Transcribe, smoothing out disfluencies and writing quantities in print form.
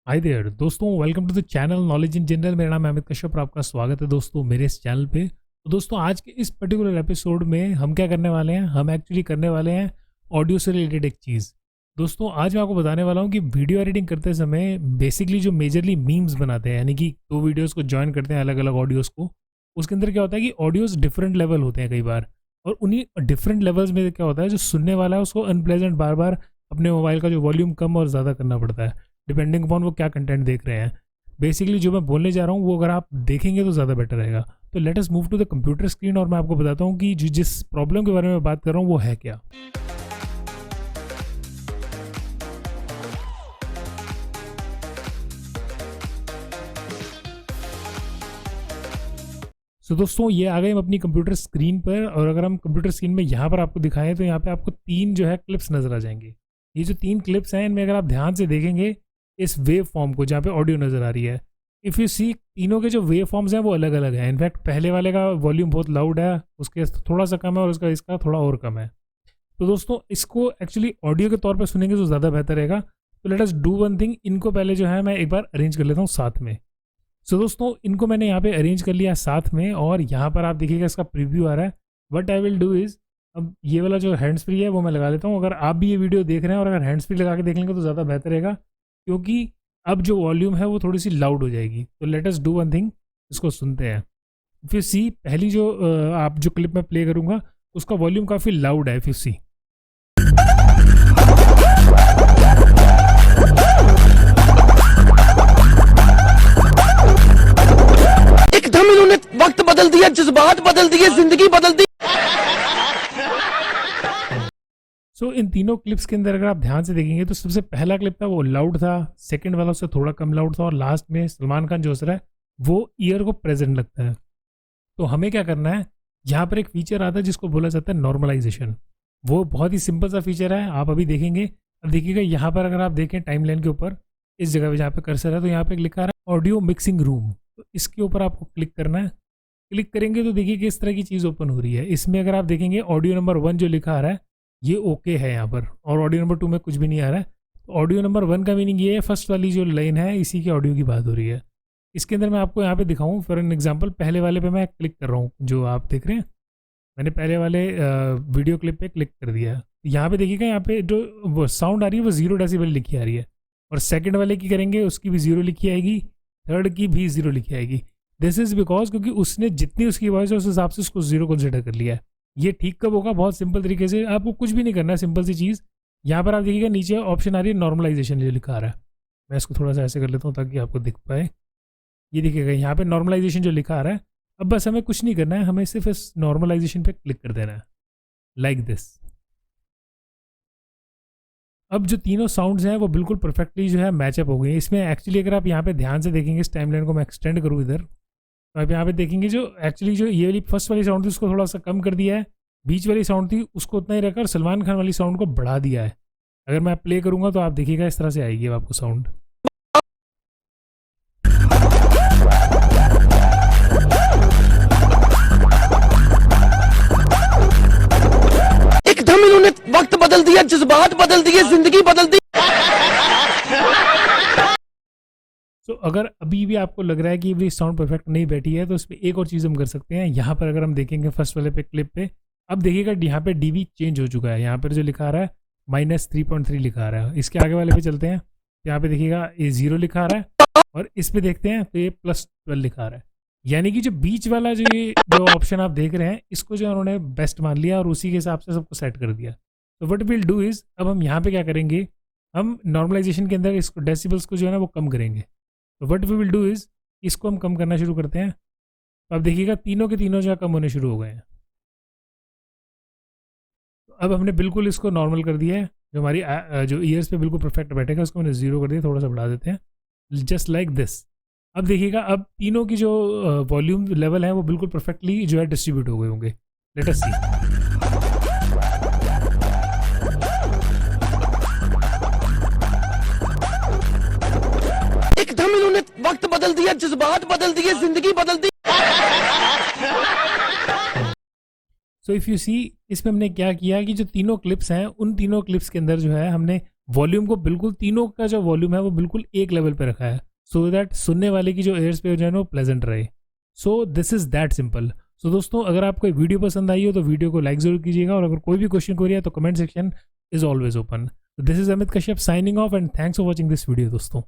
हाय there दोस्तों, welcome to the channel knowledge in general. मेरा नाम है अमित कश्यप और आपका स्वागत है दोस्तों मेरे इस चैनल पे। तो दोस्तों आज के इस पर्टिकुलर एपिसोड में हम क्या करने वाले हैं, हम एक्चुअली करने वाले हैं ऑडियो से रिलेटेड एक चीज़। दोस्तों आज मैं आपको बताने वाला हूँ कि वीडियो एडिटिंग करते समय बेसिकली जो मेजरली मीम्स बनाते हैं, यानी कि दो वीडियोज़ को ज्वाइन करते हैं अलग अलग ऑडियोज़ को, उसके अंदर क्या होता है कि ऑडियोज़ डिफरेंट लेवल होते हैं कई बार, और उन्हीं डिफरेंट लेवल्स में क्या होता है, जो सुनने वाला है उसको अनप्लेजेंट बार बार अपने मोबाइल का जो वॉल्यूम कम और ज़्यादा करना पड़ता है डिपेंडिंग अपॉन वो क्या कंटेंट देख रहे हैं। बेसिकली जो मैं बोलने जा रहा हूँ वो अगर आप देखेंगे तो ज़्यादा बेटर रहेगा। तो let us move to the computer screen और मैं आपको बताता हूँ कि जिस प्रॉब्लम के बारे में बात कर रहा हूँ वो है क्या। सो दोस्तों ये आ गए हम अपनी कंप्यूटर स्क्रीन पर, और अगर हम कंप्यूटर स्क्रीन में यहाँ पर आपको दिखाएं तो यहाँ पे आपको तीन जो है क्लिप्स नज़र आ जाएंगे। ये जो तीन क्लिप्स हैं इनमें अगर आप ध्यान से देखेंगे इस वेव फॉर्म को जहाँ पे ऑडियो नज़र आ रही है, इफ़ यू सी तीनों के जो वेव फॉर्म्स हैं वो अलग अलग हैं। इनफैक्ट पहले वाले का वॉल्यूम बहुत लाउड है, उसके थोड़ा सा कम है, और इसका थोड़ा और कम है। तो दोस्तों इसको एक्चुअली ऑडियो के तौर पर सुनेंगे तो ज़्यादा बेहतर रहेगा। तो let us do one thing, इनको पहले जो है मैं एक बार अरेंज कर लेता हूँ साथ में। सो दोस्तों इनको मैंने यहाँ पे अरेंज कर लिया साथ में, और यहाँ पर आप देखिएगा इसका प्रीव्यू आ रहा है। What I will do is, अब ये वाला जो हैंड्स फ्री है वो मैं लगा लेता हूँ। अगर आप भी ये वीडियो देख रहे हैं और अगर हैंड्स फ्री लगा के देख लेंगे तो ज़्यादा बेहतर रहेगा, क्योंकि अब जो वॉल्यूम है वो थोड़ी सी लाउड हो जाएगी। तो let us do one thing, इसको सुनते हैं। फिर सी पहली जो आप जो क्लिप में प्ले करूँगा उसका वॉल्यूम काफ़ी लाउड है। फिर सी एकदम इन्होंने वक्त बदल दिया, जज्बात बदल दिए, जिंदगी बदल दी। सो इन तीनों क्लिप्स के अंदर अगर आप ध्यान से देखेंगे तो सबसे पहला क्लिप था वो लाउड था, सेकंड वाला उससे थोड़ा कम लाउड था, और लास्ट में सलमान खान जो हंस रहा है वो ईयर को प्रेजेंट लगता है। तो हमें क्या करना है, यहाँ पर एक फीचर आता है जिसको बोला जाता है नॉर्मलाइजेशन। वो बहुत ही सिंपल सा फीचर है, आप अभी देखेंगे। अब देखिएगा यहाँ पर अगर आप देखें टाइमलाइन के ऊपर इस जगह पे जहाँ पे कर्सर है, तो यहाँ पे लिखा है ऑडियो मिक्सिंग रूम। तो इसके ऊपर आपको क्लिक करना है। क्लिक करेंगे तो देखिए किस तरह की चीज़ ओपन हो रही है। इसमें अगर आप देखेंगे ऑडियो नंबर 1 जो लिखा आ रहा है ये ओके है यहाँ पर, और ऑडियो नंबर 2 में कुछ भी नहीं आ रहा है। तो ऑडियो नंबर 1 का मीनिंग ये है, फर्स्ट वाली जो लाइन है इसी की ऑडियो की बात हो रही है। इसके अंदर मैं आपको यहाँ पे दिखाऊँ फॉर एन एग्जांपल, पहले वाले पे मैं क्लिक कर रहा हूँ, जो आप देख रहे हैं मैंने पहले वाले वीडियो क्लिप पे क्लिक कर दिया है। यहाँ पे देखिएगा, यहाँ पे जो साउंड आ रही है वो 0 डेसिबल लिखी आ रही है, और सेकेंड वाले की करेंगे उसकी भी 0 लिखी आएगी, थर्ड की भी 0 लिखी आएगी। दिस इज़ बिकॉज क्योंकि उसने जितनी उसकी वॉइस है उस हिसाब से उसको 0 कंसिडर कर लिया है। ये ठीक कब होगा, बहुत सिंपल तरीके से, आपको कुछ भी नहीं करना है, सिंपल सी चीज़। यहाँ पर आप देखिएगा नीचे ऑप्शन आ रही है नॉर्मलाइजेशन, जो लिखा आ रहा है। मैं इसको थोड़ा सा ऐसे कर लेता हूँ ताकि आपको दिख पाए। ये देखिएगा यहाँ पे नॉर्मलाइजेशन जो लिखा आ रहा है। अब बस हमें कुछ नहीं करना है, हमें सिर्फ इस नॉर्मलाइजेशन पे क्लिक कर देना है लाइक दिस। अब जो तीनों साउंड्स हैं वो बिल्कुल परफेक्टली जो है मैचअप हो गई हैं। इसमें एक्चुअली अगर आप यहाँ पे ध्यान से देखेंगे, इस टाइमलाइन को मैं एक्सटेंड करूँ इधर, तो आप यहाँ पे देखेंगे जो एक्चुअली जो ये वाली फर्स्ट वाली साउंड थी उसको थोड़ा सा कम कर दिया है, बीच वाली साउंड थी उसको उतना ही रखकर सलमान खान वाली साउंड को बढ़ा दिया है। अगर मैं प्ले करूँगा तो आप देखिएगा इस तरह से आएगी अब आपको साउंड। एकदम इन्होंने वक्त बदल दिया, जज्बात बदल दिए, जिंदगी बदल दी। तो अगर अभी भी आपको लग रहा है कि ये साउंड परफेक्ट नहीं बैठी है, तो इस पर एक और चीज़ हम कर सकते हैं। यहाँ पर अगर हम देखेंगे फर्स्ट वाले पे क्लिप पे, अब देखिएगा यहाँ पे डीबी चेंज हो चुका है। यहाँ पर जो लिखा आ रहा है -3.3 लिखा आ रहा है। इसके आगे वाले पे चलते हैं, यहाँ पे देखिएगा ये 0 लिखा आ रहा है, और इस पे देखते हैं तो ये +12 लिखा आ रहा है। यानी कि जो बीच वाला जो ऑप्शन आप देख रहे हैं इसको जो उन्होंने बेस्ट मान लिया और उसी के हिसाब से सबको सेट कर दिया। तो वट विल डू इज़, अब हम यहाँ पे क्या करेंगे, हम नॉर्मलाइजेशन के अंदर इसको डेसिबल्स को जो है ना वो कम करेंगे। तो what we will do is, इसको हम कम करना शुरू करते हैं। तो अब देखिएगा तीनों के तीनों जो है कम होने शुरू हो गए हैं। तो अब हमने बिल्कुल इसको नॉर्मल कर दिया है, जो हमारी जो ईयर्स पे बिल्कुल परफेक्ट बैठेगा उसको मैंने 0 कर दिया, थोड़ा सा बढ़ा देते हैं जस्ट लाइक दिस। अब देखिएगा अब तीनों की जो वॉल्यूम लेवल है वो बिल्कुल परफेक्टली जो है डिस्ट्रीब्यूट हो गए होंगे। लेट अस सी। एकदम इन्होंने वक्त बदल दिया, जज्बात बदल दिए, जिंदगी बदल दी। सो इफ़ यू सी, इसमें हमने क्या किया कि जो तीनों क्लिप्स हैं उन तीनों क्लिप्स के अंदर जो है हमने वॉल्यूम को बिल्कुल, तीनों का जो वॉल्यूम है वो बिल्कुल एक लेवल पे रखा है, सो दैट सुनने वाले की जो एयर्स पे जो है ना वो प्लेजेंट रहे। So this is that simple. So दोस्तों, अगर आपको ये वीडियो पसंद आई हो तो वीडियो को लाइक ज़रूर कीजिएगा, और अगर कोई भी क्वेश्चन क्वेरी है तो comment section is always open. This is Amit Kashyap signing off, and thanks for watching this video दोस्तों।